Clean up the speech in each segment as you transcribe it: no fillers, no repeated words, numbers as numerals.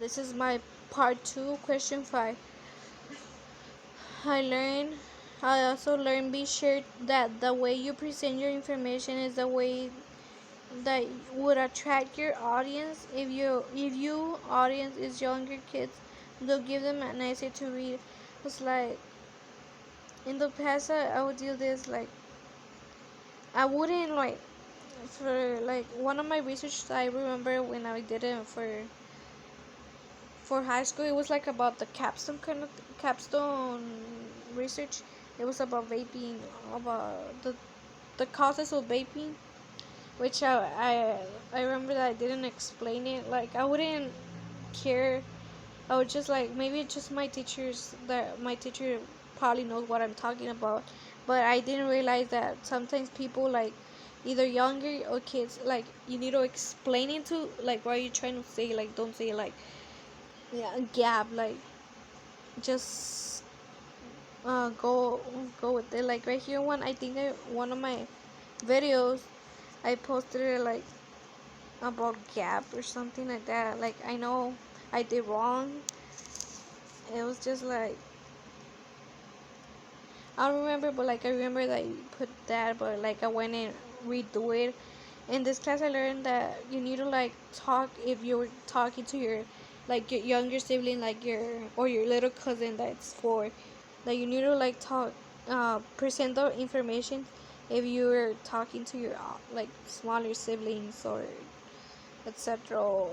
This is my part 2, question 5. I learned I also learned be sure that the way you present your information is the way that would attract your audience. If you audience is younger kids, don't give them an essay to read. It's like in the past I would do this like I wouldn't like for like one of my research I remember when I did it for high school. It was like about the capstone kind of capstone research. It was about vaping, about the causes of vaping, which I remember that I didn't explain it. Like I wouldn't care. I would just like maybe it's just my teacher probably knows what I'm talking about, but I didn't realize that sometimes people like either younger or kids like you need to explain it to like what you're trying to say. Like don't say like yeah gap like just go with it. Like right here, one of my videos I posted it like about gap or something like that. Like I know I did wrong. It was just like I don't remember, but like I remember that you put that, but like I went and redo it. In this class, I learned that you need to like talk if you're talking to your like your younger sibling, like your little cousin that's 4. Like you need to like talk, present the information if you're talking to your like smaller siblings or etc.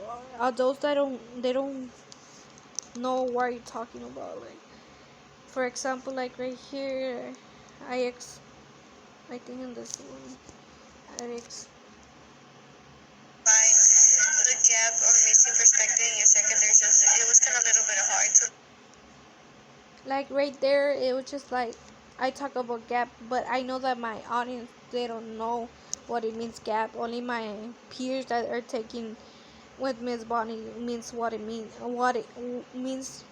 Those that don't know what you're talking about. Like for example, like right here, I ex I think in this one, I ex The gap or missing perspective in your secondary sources, it was kind of a little bit hard to. like right there. It was just like I talk about gap, but I know that my audience they don't know what it means gap. Only my peers that are taking with Miss Bonnie means what it means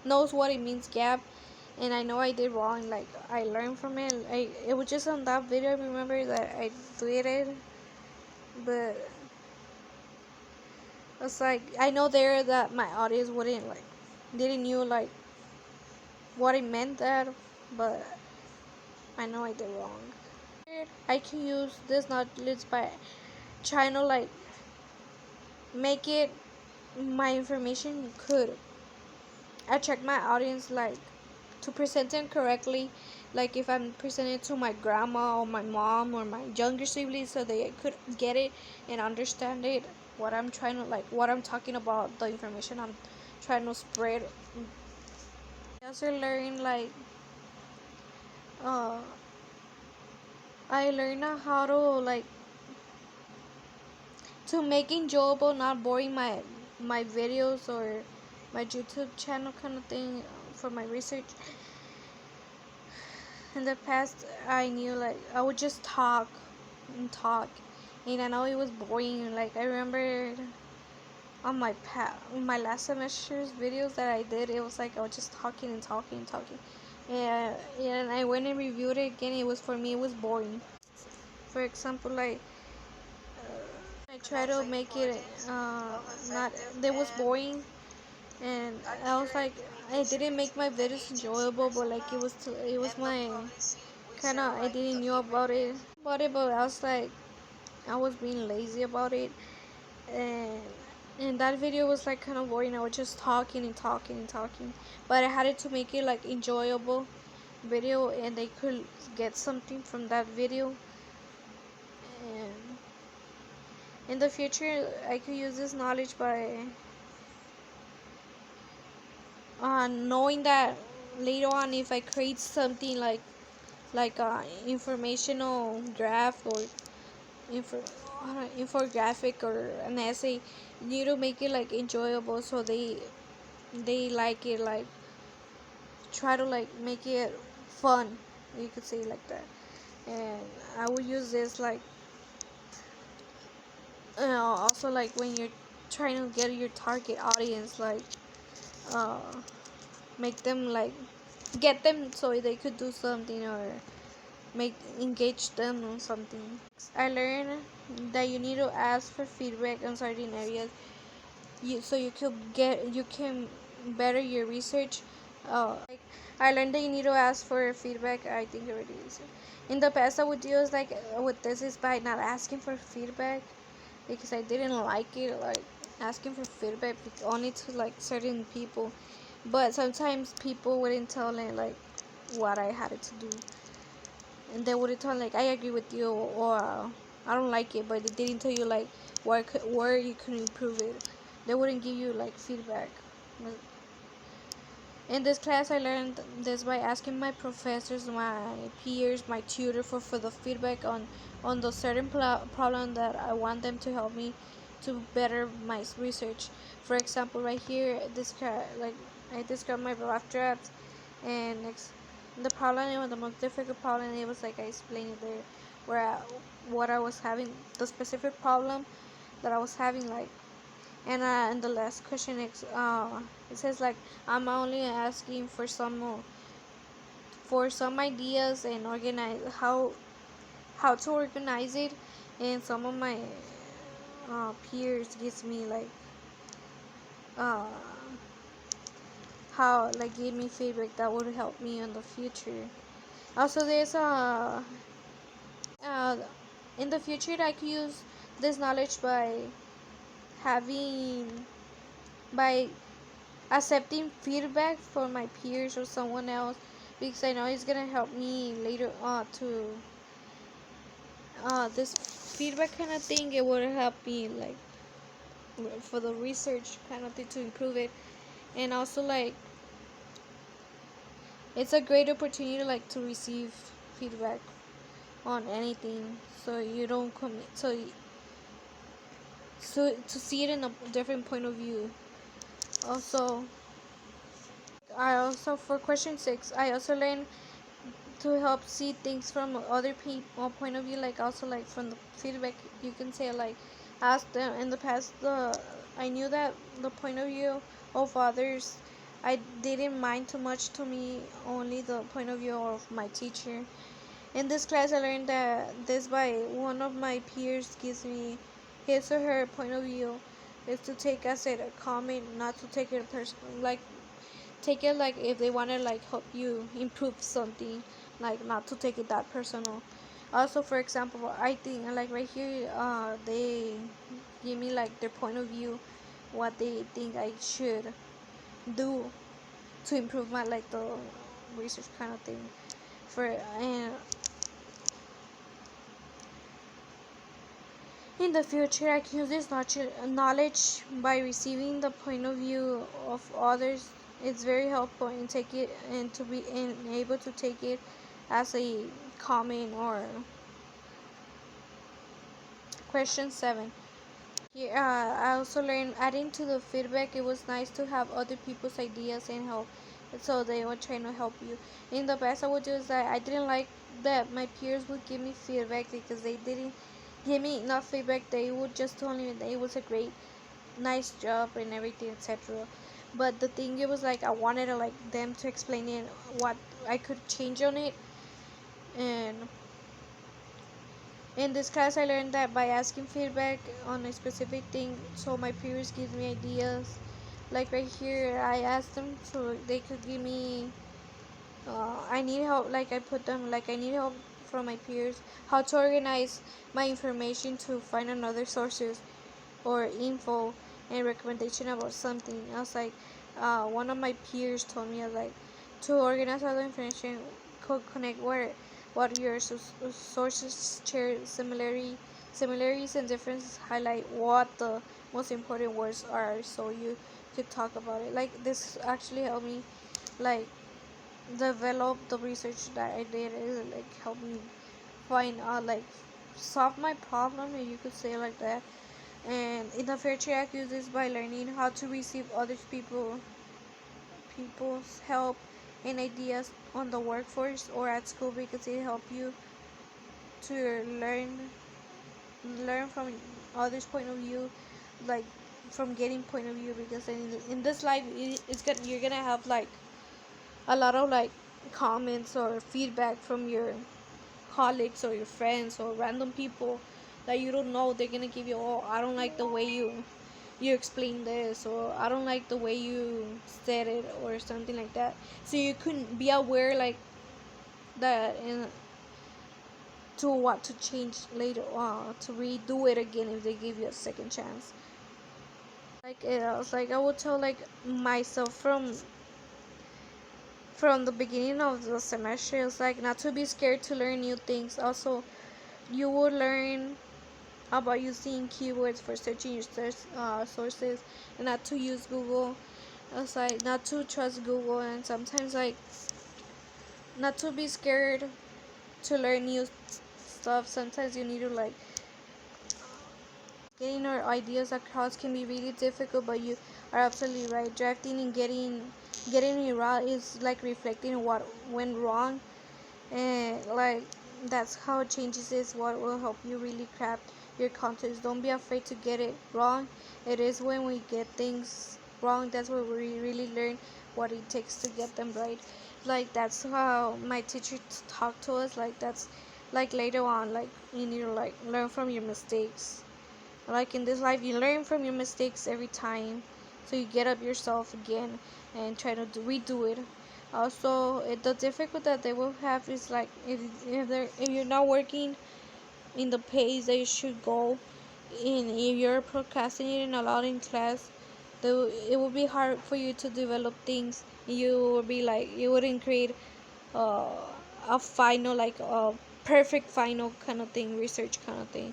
knows what it means gap. And I know I did wrong. Like I learned from it. It was just on that video. I remember that I did it, but it's like I know there that my audience wouldn't like didn't knew like what it meant that, but I know I did wrong. I can use this knowledge by trying to like make it my information could attract my audience like to present it correctly, like if I'm presenting to my grandma or my mom or my younger siblings so they could get it and understand it, what I'm trying to like what I'm talking about, the information I'm trying to spread. I also learned like uh I learned how to like to make enjoyable, not boring my videos or my YouTube channel kind of thing for my research. In the past, I knew like I would just talk and talk, and I know it was boring. Like I remember on my last semester's videos that I did, it was like I was just talking and talking and talking. And I went and reviewed it again. It was for me, it was boring. For example, like I try to make it not that was boring, and I was like I didn't make my videos enjoyable, but like it was my kind of I didn't knew about it, but I was like I was being lazy about it, and that video was like kind of boring. I was just talking and talking and talking, but I had to make it like enjoyable video, and they could get something from that video. And in the future, I could use this knowledge by knowing that later on if I create something like a informational graph or info, infographic or an essay, you need to make it like enjoyable so they like it, like try to like make it fun, you could say like that. And I would use this like also like when you're trying to get your target audience, like uh make them like get them so they could do something or make engage them on something. I learned that you need to ask for feedback on certain areas. you can better your research. Like I learned that you need to ask for feedback. I think already is. In the past, I would use like with this is by not asking for feedback because I didn't like it, like asking for feedback only to like certain people. But sometimes people wouldn't tell me like what I had to do, and they wouldn't tell like I agree with you or I don't like it, but they didn't tell you like where you could improve it. They wouldn't give you like feedback. In this class, I learned this by asking my professors, my peers, my tutor for the feedback on the certain problem that I want them to help me to better my research. For example, right here, like I described my rough drafts, and next the problem, it was the most difficult problem. It was like I explained it there, what I was having, the specific problem that I was having, like. And the last question is, it says like I'm only asking for some ideas and organize how to organize it, and some of my peers gives me like uh, how like give me feedback that would help me in the future. Also, there's uh, in the future I could use this knowledge having by accepting feedback from my peers or someone else, because I know it's gonna help me later on to this feedback kind of thing. It would help me like for the research kind of thing to improve it, and also like it's a great opportunity like to receive feedback on anything, so you don't commit so to see it in a different point of view. Also, I also for question 6, I also learned to help see things from other people point of view, like also like from the feedback you can say like ask them in the past. I knew that the point of view of others I didn't mind too much, to me only the point of view of my teacher. In this class I learned that this by one of my peers gives me his or her point of view is to take as a comment, not to take it personal, like take it like if they want to like help you improve something, like not to take it that personal. Also, for example, I think like right here they give me like their point of view, what they think I should do to improve my like the research kind of thing. For in the future I can use this knowledge by receiving the point of view of others. It's very helpful in take it and to be able to take it as a comment or question 7. Here, I also learned adding to the feedback. It was nice to have other people's ideas and help, so they were trying to help you. In the past, I would do is that I didn't like that my peers would give me feedback because they didn't give me enough feedback. They would just tell me that it was a great, nice job and everything, etc. But the thing it was like I wanted to like them to explain it what I could change on it. And in this class, I learned that by asking feedback on a specific thing, so my peers give me ideas. Like right here, I asked them so they could give me. I need help. Like I put them like I need help from my peers how to organize my information to find another sources or info and recommendation about something. I was like, one of my peers told me, I was like, to organize all the information, connect what your sources share similarities and differences, highlight what the most important words are, so you could talk about it. Like this actually helped me, like develop the research that I did. It like helped me find like solve my problem, if you could say like that. And in the future, I use this by learning how to receive other people's help and ideas on the workforce or at school, because it helps you to learn from others' point of view, like from getting point of view. Because in this life, you're gonna have like a lot of like comments or feedback from your colleagues or your friends or random people that you don't know. They're gonna give you, oh, I don't like the way you explain this, or I don't like the way you said it, or something like that. So you can be aware like that, and to what to change later on, to redo it again if they give you a second chance. Like it was like I would tell like myself from the beginning of the semester, it's like not to be scared to learn new things. Also, you will learn about using keywords for searching your sources, and not to use Google. It's like not to trust Google, and sometimes like not to be scared to learn new stuff. Sometimes you need to like getting our ideas across can be really difficult, but you are absolutely right. Drafting and getting it right is like reflecting what went wrong, and like that's how changes is what will help you really craft your content. Don't be afraid to get it wrong. It is when we get things wrong that's where we really learn what it takes to get them right. Like that's how my teacher talked to us. Like that's like later on, like you need to like learn from your mistakes. Like in this life, you learn from your mistakes every time, so you get up yourself again and try to redo it. Also, the difficulty that they will have is like if you're not working in the pace that you should go, and if you're procrastinating a lot in class, it will be hard for you to develop things. You will be like you wouldn't create uh, a final like a perfect final kind of thing, research kind of thing,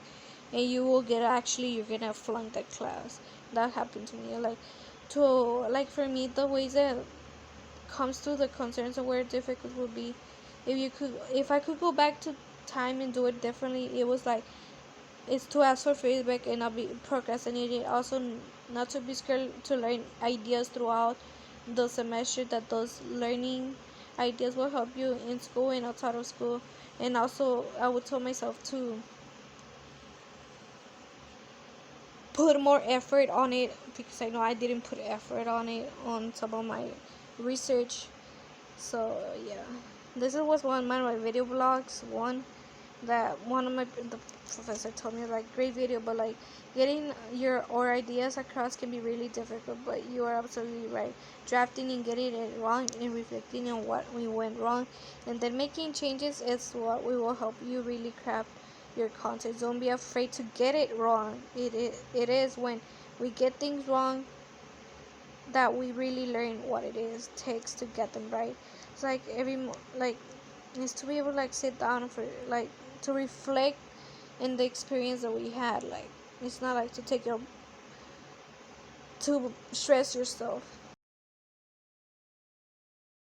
and you will get actually you're gonna flunk that class. That happened to me. Like to like for me, the ways that comes to the concerns of where difficult would be if I could go back to time and do it differently. It was like it's to ask for feedback and not be procrastinating. Also, not to be scared to learn ideas throughout the semester. That those learning ideas will help you in school and outside of school. And also, I would tell myself to put more effort on it, because I know I didn't put effort on it on some of my research. So yeah, this was one of my video blogs. One that one of my the professor told me like great video, but like getting your or ideas across can be really difficult. But you are absolutely right. Drafting and getting it wrong and reflecting on what we went wrong, and then making changes is what we will help you really craft your content. Don't be afraid to get it wrong. It is when we get things wrong that we really learn what it is takes to get them right. It's like like is to be able to like sit down for like to reflect in the experience that we had. Like it's not like to take your to stress yourself.